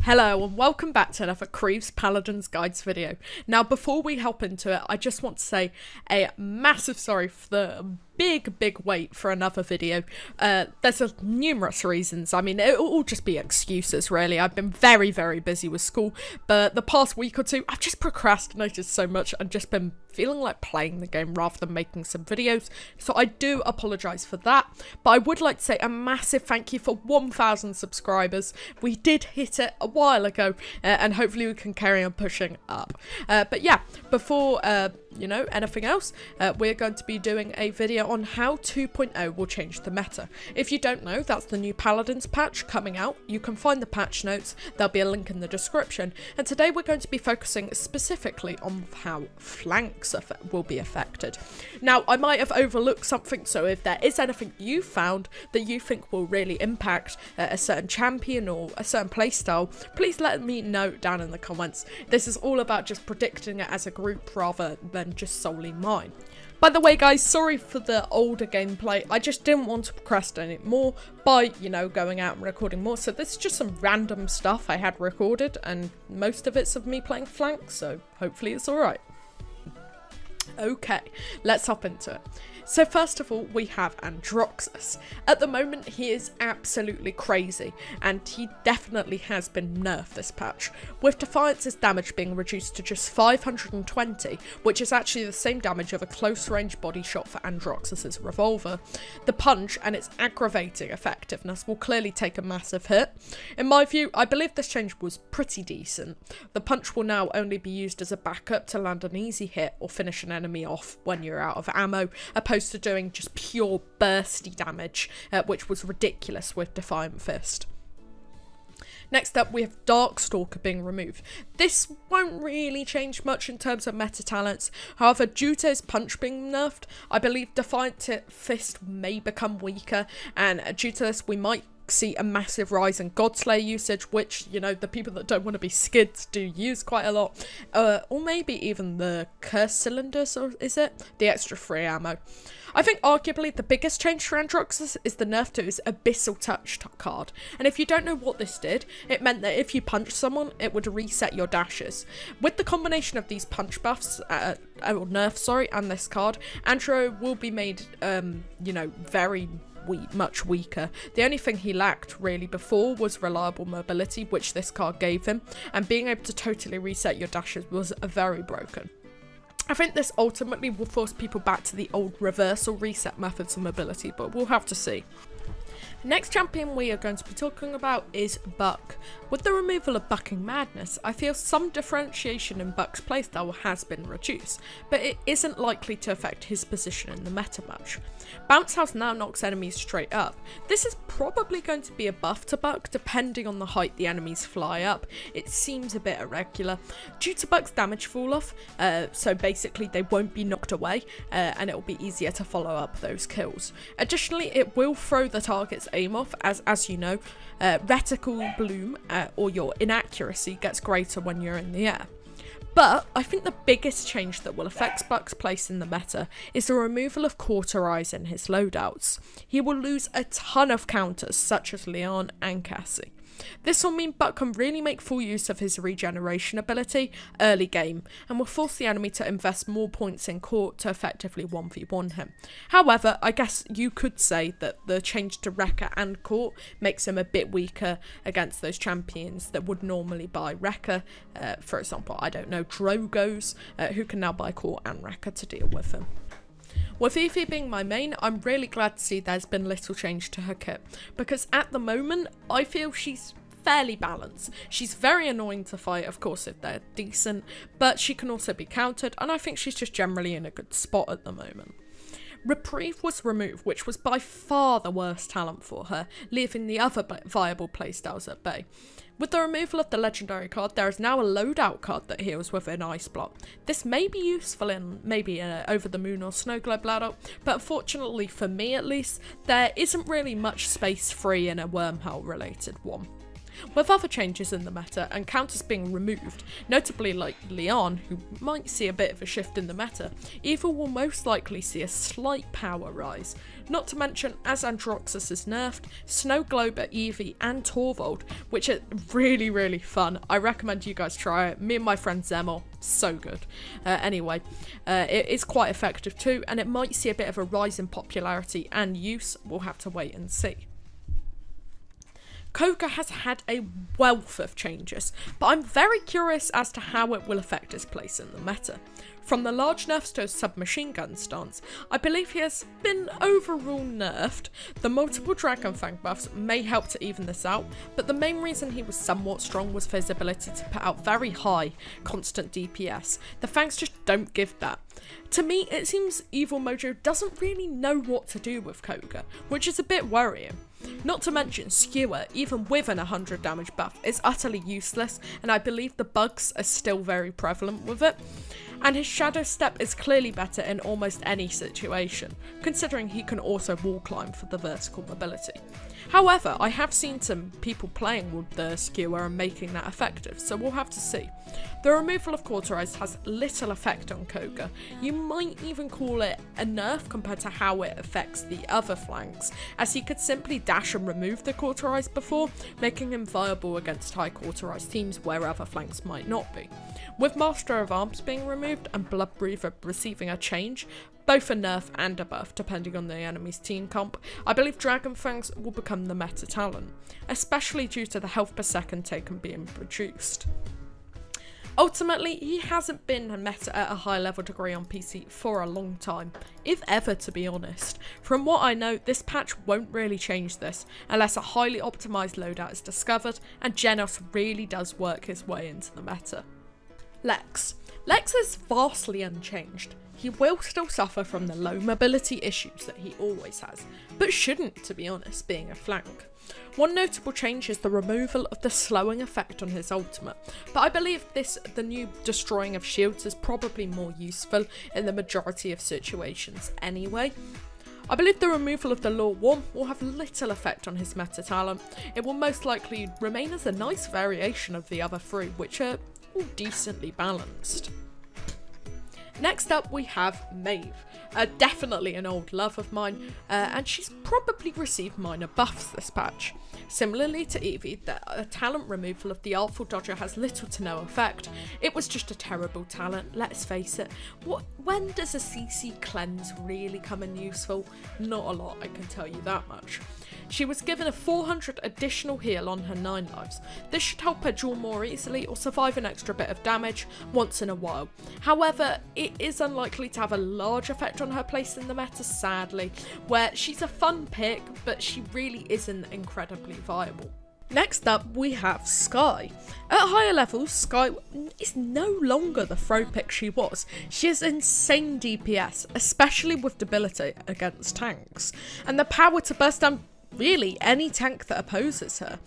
Hello and welcome back to another Creeves Paladins Guides video. Now before we hop into it, I just want to say a massive sorry for the big wait for another video. There's numerous reasons. I mean, it'll all just be excuses really. I've been very busy with school, but the past week or two I've just procrastinated so much and just been feeling like playing the game rather than making some videos, so I do apologise for that. But I would like to say a massive thank you for 1,000 subscribers. We did hit it a while ago, and hopefully we can carry on pushing up. But yeah, before you know, anything else, we're going to be doing a video on how 2.0 will change the meta. If you don't know, that's the new Paladins patch coming out. You can find the patch notes, there'll be a link in the description, and today we're going to be focusing specifically on how flanks will be affected. Now, I might have overlooked something, so if there is anything you found that you think will really impact a certain champion or a certain playstyle, please let me know down in the comments. This is all about just predicting it as a group rather than just solely mine. By the way guys, sorry for the older gameplay, I just didn't want to procrastinate more by, you know, going out and recording more, so this is just some random stuff I had recorded, and most of it's of me playing flank, so hopefully it's alright. Okay, let's hop into it. So first of all, we have Androxus. At the moment, he is absolutely crazy, and he definitely has been nerfed this patch, with Defiance's damage being reduced to just 520, which is actually the same damage of a close-range body shot for Androxus's revolver. The punch and its aggravating effectiveness will clearly take a massive hit. In my view, I believe this change was pretty decent. The punch will now only be used as a backup to land an easy hit or finish an enemy off when you're out of ammo, opposed to doing just pure bursty damage, which was ridiculous with Defiant Fist. Next up, we have Darkstalker being removed. This won't really change much in terms of meta talents. However, due to his punch being nerfed, I believe Defiant Fist may become weaker, and due to this we might see a massive rise in Godslayer usage, which, you know, the people that don't want to be skids do use quite a lot, or maybe even the curse cylinders, or is it? The extra free ammo. I think arguably the biggest change for Androxus is the nerf to his Abyssal Touch card, and if you don't know what this did, it meant that if you punched someone, it would reset your dashes. With the combination of these punch buffs, or nerfs, sorry, and this card, Andro will be made, you know, very much weaker. The only thing he lacked really before was reliable mobility, which this card gave him, and being able to totally reset your dashes was very broken. I think this ultimately will force people back to the old reversal reset methods of mobility, but we'll have to see. Next champion we are going to be talking about is Buck. With the removal of Bucking Madness, I feel some differentiation in Buck's playstyle has been reduced, but it isn't likely to affect his position in the meta much. Bounce House now knocks enemies straight up. This is probably going to be a buff to Buck depending on the height the enemies fly up. It seems a bit irregular. Due to Buck's damage fall off, so basically they won't be knocked away, and it will be easier to follow up those kills. Additionally, it will throw the target's aim off, as you know, reticle bloom or your inaccuracy gets greater when you're in the air. But I think the biggest change that will affect Buck's place in the meta is the removal of Cauterize in his loadouts. He will lose a ton of counters such as Leon and Cassie. This will mean Buck can really make full use of his regeneration ability early game, and will force the enemy to invest more points in court to effectively 1v1 him. However, I guess you could say that the change to Rekka and court makes him a bit weaker against those champions that would normally buy Rekka. For example, I don't know, Drogos, who can now buy court and Rekka to deal with him. With Evie being my main, I'm really glad to see there's been little change to her kit, because at the moment, I feel she's fairly balanced. She's very annoying to fight, of course, if they're decent, but she can also be countered, and I think she's just generally in a good spot at the moment. Reprieve was removed, which was by far the worst talent for her, leaving the other viable playstyles at bay. With the removal of the legendary card, there is now a loadout card that heals with an ice block. This may be useful in maybe Over the Moon or Snow Globe ladder, but unfortunately for me at least, there isn't really much space free in a wormhole related one. With other changes in the meta and counters being removed, notably like Leon, who might see a bit of a shift in the meta, Evie will most likely see a slight power rise. Not to mention, as Androxus is nerfed, Snow Globe, Evie and Torvald, which are really fun. I recommend you guys try it. Me and my friend Zemel, so good. Anyway, it is quite effective too, and it might see a bit of a rise in popularity and use. We'll have to wait and see. Koga has had a wealth of changes, but I'm very curious as to how it will affect his place in the meta. From the large nerfs to his submachine gun stance, I believe he has been overall nerfed. The multiple Dragon Fang buffs may help to even this out, but the main reason he was somewhat strong was for his ability to put out very high, constant DPS. The Fangs just don't give that. To me, it seems Evil Mojo doesn't really know what to do with Koga, which is a bit worrying. Not to mention, Skewer, even with an 100 damage buff, is utterly useless, and I believe the bugs are still very prevalent with it. And his Shadow Step is clearly better in almost any situation, considering he can also wall climb for the vertical mobility. However, I have seen some people playing with the Skewer and making that effective, so we'll have to see. The removal of Cauterize has little effect on Koga. You might even call it a nerf compared to how it affects the other flanks, as he could simply dash and remove the Cauterize before, making him viable against high Cauterize teams where other flanks might not be. With Master of Arms being removed and Blood Breather receiving a change, both a nerf and a buff depending on the enemy's team comp, I believe Dragon Fangs will become the meta talent, especially due to the health per second taken being reduced. Ultimately, he hasn't been a meta at a high level degree on PC for a long time, if ever, to be honest. From what I know, this patch won't really change this, unless a highly optimised loadout is discovered and Genos really does work his way into the meta. Lex is vastly unchanged. He will still suffer from the low mobility issues that he always has, but shouldn't, to be honest, being a flank. One notable change is the removal of the slowing effect on his ultimate, but I believe the new destroying of shields is probably more useful in the majority of situations anyway. I believe the removal of the Law 1 will have little effect on his meta talent. It will most likely remain as a nice variation of the other three, which are all decently balanced. Next up we have Maeve, definitely an old love of mine, and she's probably received minor buffs this patch. Similarly to Evie, the talent removal of the Artful Dodger has little to no effect. It was just a terrible talent, let's face it. When does a CC cleanse really come in useful? Not a lot, I can tell you that much. She was given a 400 additional heal on her 9 lives. This should help her duel more easily or survive an extra bit of damage once in a while. However, it is unlikely to have a large effect on her place in the meta, sadly, where she's a fun pick, but she really isn't incredibly viable. Next up, we have Skye. At higher levels, Skye is no longer the throw pick she was. She has insane DPS, especially with debilitate against tanks, and the power to burst down really any tank that opposes her.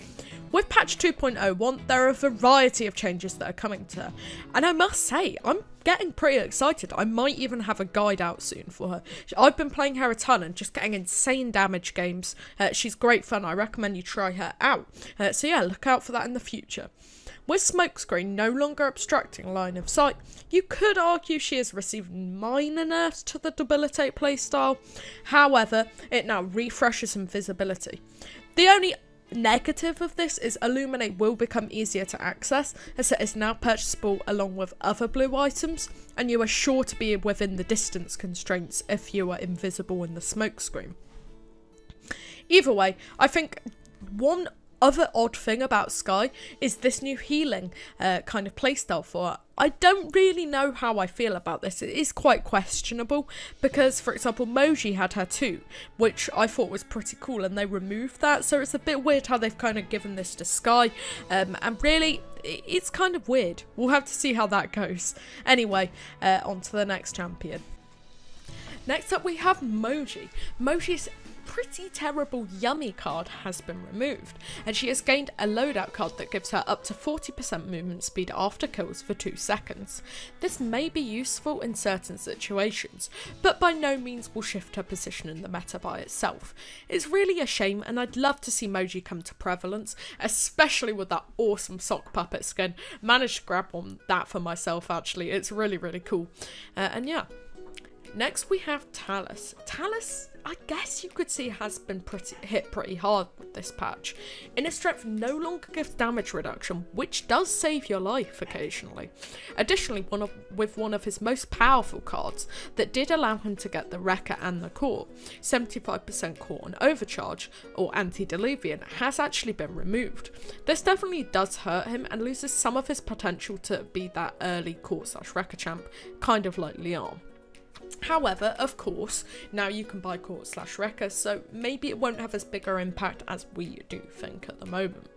With patch 2.01, there are a variety of changes that are coming to her, and I must say, I'm getting pretty excited. I might even have a guide out soon for her. I've been playing her a ton and just getting insane damage games. She's great fun, I recommend you try her out. So yeah, look out for that in the future. With Smokescreen no longer obstructing line of sight, you could argue she has received minor nerfs to the debilitate playstyle. However, it now refreshes invisibility. The only negative of this is Illuminate will become easier to access, as it is now purchasable along with other blue items, and you are sure to be within the distance constraints if you are invisible in the Smokescreen. Either way, I think one other odd thing about Skye is this new healing kind of playstyle for her. I don't really know how I feel about this. It is quite questionable because, for example, Moji had her too, which I thought was pretty cool, and they removed that, so it's a bit weird how they've kind of given this to Skye, and really, it's kind of weird. We'll have to see how that goes. Anyway, on to the next champion. Next up we have Moji. Moji's pretty terrible Yummy card has been removed, and she has gained a loadout card that gives her up to 40% movement speed after kills for 2 seconds. This may be useful in certain situations, but by no means will shift her position in the meta by itself. It's really a shame, and I'd love to see Moji come to prevalence, especially with that awesome sock puppet skin. Managed to grab on that for myself actually, it's really cool. And yeah. Next we have Talus. Talus, I guess you could see, has been hit pretty hard with this patch. Inner Strength no longer gives damage reduction, which does save your life occasionally. Additionally, with one of his most powerful cards that did allow him to get the Wrecker and the Core, 75% Core and Overcharge, or Antediluvian, has actually been removed. This definitely does hurt him and loses some of his potential to be that early Core/Wrecker champ, kind of like Leon. However, of course, now you can buy Core/Wrecker, so maybe it won't have as bigger impact as we do think at the moment.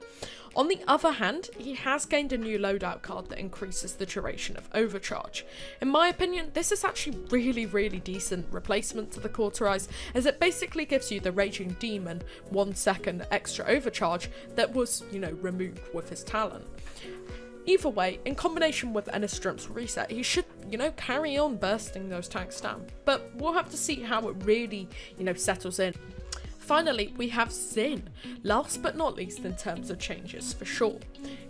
On the other hand, he has gained a new loadout card that increases the duration of Overcharge. In my opinion, this is actually really decent replacement to the Cauterize, as it basically gives you the Raging Demon 1 second extra Overcharge that was, removed with his talent. Either way, in combination with Inner Strength's reset, he should, carry on bursting those tanks down. But we'll have to see how it really, settles in. Finally, we have Zhin, last but not least in terms of changes for sure.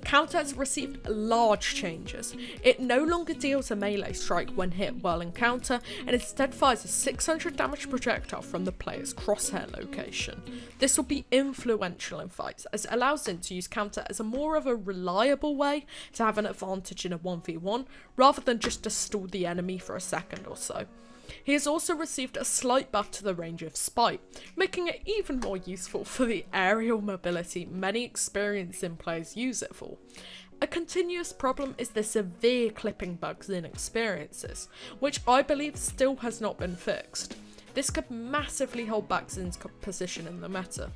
Counter has received large changes. It no longer deals a melee strike when hit while in counter, and instead fires a 600 damage projectile from the player's crosshair location. This will be influential in fights, as it allows Zhin to use counter as a more of a reliable way to have an advantage in a 1v1, rather than just to stall the enemy for a second or so. He has also received a slight buff to the range of Spite, making it even more useful for the aerial mobility many experienced Zhin players use it for. A continuous problem is the severe clipping bugs Zhin experiences, which I believe still has not been fixed. This could massively hold back Zhin's position in the meta.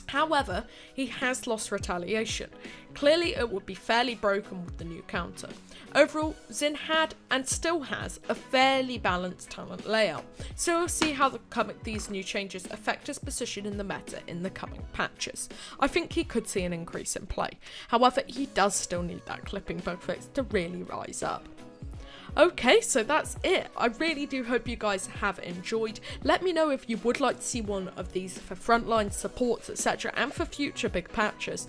However, he has lost retaliation. Clearly it would be fairly broken with the new counter. Overall, Zhin had and still has a fairly balanced talent layout, so we'll see how these new changes affect his position in the meta in the coming patches. I think he could see an increase in play. However, he does still need that clipping bug fix to really rise up. Okay, so that's it. I really do hope you guys have enjoyed. Let me know if you would like to see one of these for frontline supports, etc., and for future big patches.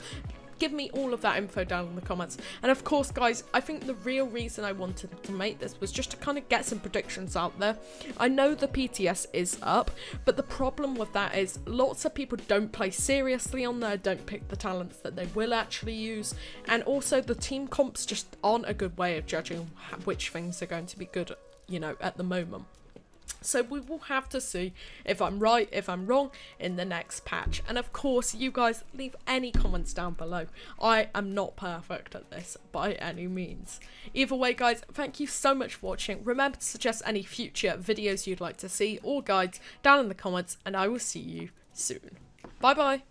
Give me all of that info down in the comments. And of course, guys, I think the real reason I wanted to make this was just to kind of get some predictions out there. I know the PTS is up, but the problem with that is lots of people don't play seriously on there, don't pick the talents that they will actually use, and also the team comps just aren't a good way of judging which things are going to be good, at the moment. So we will have to see if I'm right, if I'm wrong in the next patch. And of course, you guys leave any comments down below. I am not perfect at this by any means. Either way, guys, thank you so much for watching. Remember to suggest any future videos you'd like to see or guides down in the comments, and I will see you soon. Bye bye.